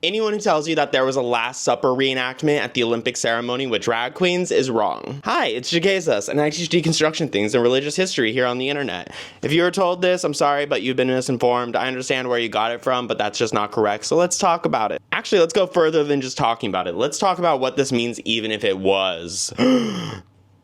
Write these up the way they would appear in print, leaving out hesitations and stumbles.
Anyone who tells you that there was a Last Supper reenactment at the Olympic ceremony with drag queens is wrong. Hi, it's Jesus, and I teach deconstruction things and religious history here on the internet. If you were told this, I'm sorry, but you've been misinformed. I understand where you got it from, but that's just not correct, so let's talk about it. Actually, let's go further than just talking about it. Let's talk about what this means even if it was.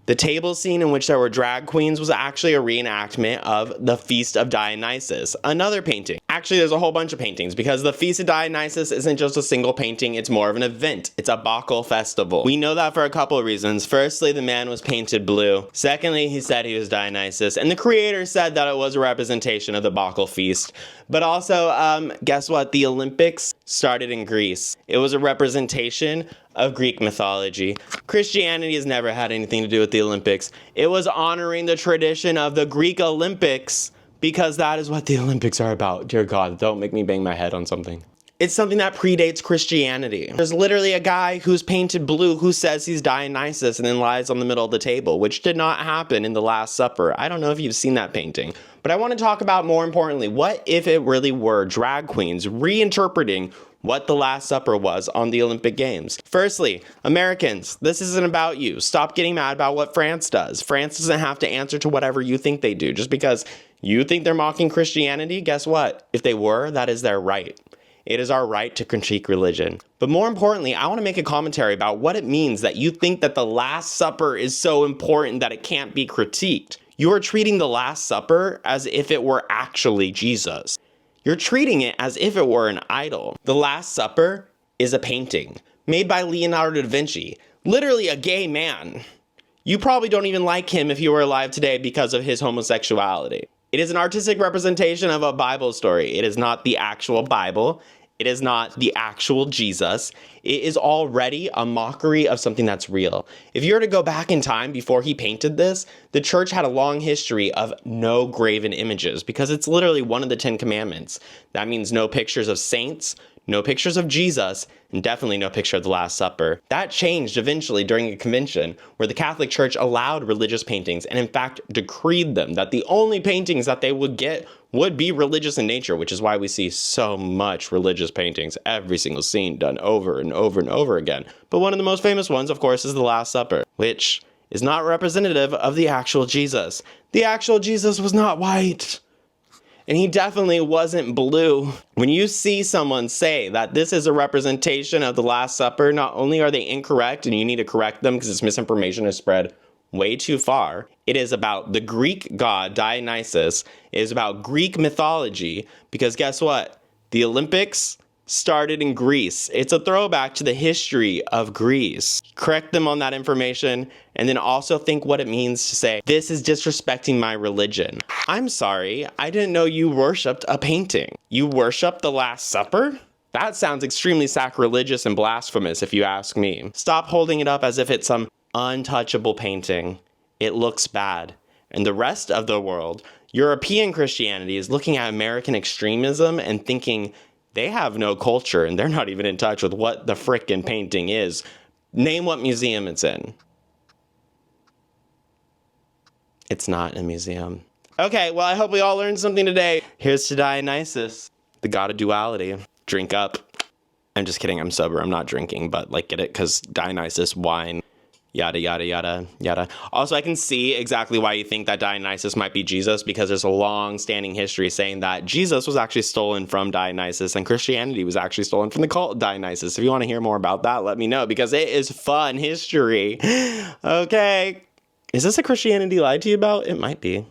The table scene in which there were drag queens was actually a reenactment of the Feast of Dionysus, another painting. Actually, there's a whole bunch of paintings because the Feast of Dionysus isn't just a single painting, it's more of an event. It's a Bacchal festival. We know that for a couple of reasons. Firstly, the man was painted blue. Secondly, he said he was Dionysus, and the creator said that it was a representation of the Bacchal feast. But also, guess what? The Olympics started in Greece. It was a representation of Greek mythology. Christianity has never had anything to do with the Olympics. It was honoring the tradition of the Greek Olympics because that is what the Olympics are about. Dear God, don't make me bang my head on something. It's something that predates Christianity. There's literally a guy who's painted blue who says he's Dionysus and then lies on the middle of the table, which did not happen in the Last Supper. I don't know if you've seen that painting. But I want to talk about, more importantly, what if it really were drag queens reinterpreting what the Last Supper was on the Olympic Games. Firstly, Americans, this isn't about you. Stop getting mad about what France does. France doesn't have to answer to whatever you think they do. Just because you think they're mocking Christianity, guess what? If they were, that is their right. It is our right to critique religion. But more importantly, I want to make a commentary about what it means that you think that the Last Supper is so important that it can't be critiqued. You are treating the Last Supper as if it were actually Jesus. You're treating it as if it were an idol. The Last Supper is a painting made by Leonardo da Vinci, literally a gay man. You probably don't even like him if he were alive today because of his homosexuality. It is an artistic representation of a Bible story. It is not the actual Bible. It is not the actual Jesus. It is already a mockery of something that's real. If you were to go back in time before he painted this, the church had a long history of no graven images because it's literally one of the 10 Commandments. That means no pictures of saints, no pictures of Jesus, and definitely no picture of the Last Supper. That changed eventually during a convention where the Catholic Church allowed religious paintings and in fact decreed them that the only paintings that they would get would be religious in nature, which is why we see so much religious paintings, every single scene done over and over and over again. But one of the most famous ones, of course, is the Last Supper, which is not representative of the actual Jesus. The actual Jesus was not white. And he definitely wasn't blue. When you see someone say that this is a representation of the Last Supper, not only are they incorrect and you need to correct them because this misinformation is spread way too far. It is about the Greek god Dionysus. It is about Greek mythology because guess what? The Olympics started in Greece. It's a throwback to the history of Greece. Correct them on that information and then also think what it means to say, this is disrespecting my religion. I'm sorry, I didn't know you worshipped a painting. You worshipped the Last Supper? That sounds extremely sacrilegious and blasphemous if you ask me. Stop holding it up as if it's some untouchable painting. It looks bad. And the rest of the world, European Christianity, is looking at American extremism and thinking they have no culture and they're not even in touch with what the frickin' painting is. Name what museum it's in. It's not a museum. Okay, well, I hope we all learned something today. Here's to Dionysus, the god of duality. Drink up. I'm just kidding, I'm sober, I'm not drinking, but like, get it? Because Dionysus, wine, yada, yada, yada, yada. Also, I can see exactly why you think that Dionysus might be Jesus, because there's a long-standing history saying that Jesus was actually stolen from Dionysus and Christianity was actually stolen from the cult of Dionysus. If you want to hear more about that, let me know, because it is fun history. Okay. Is this a Christianity lied to you about? It might be.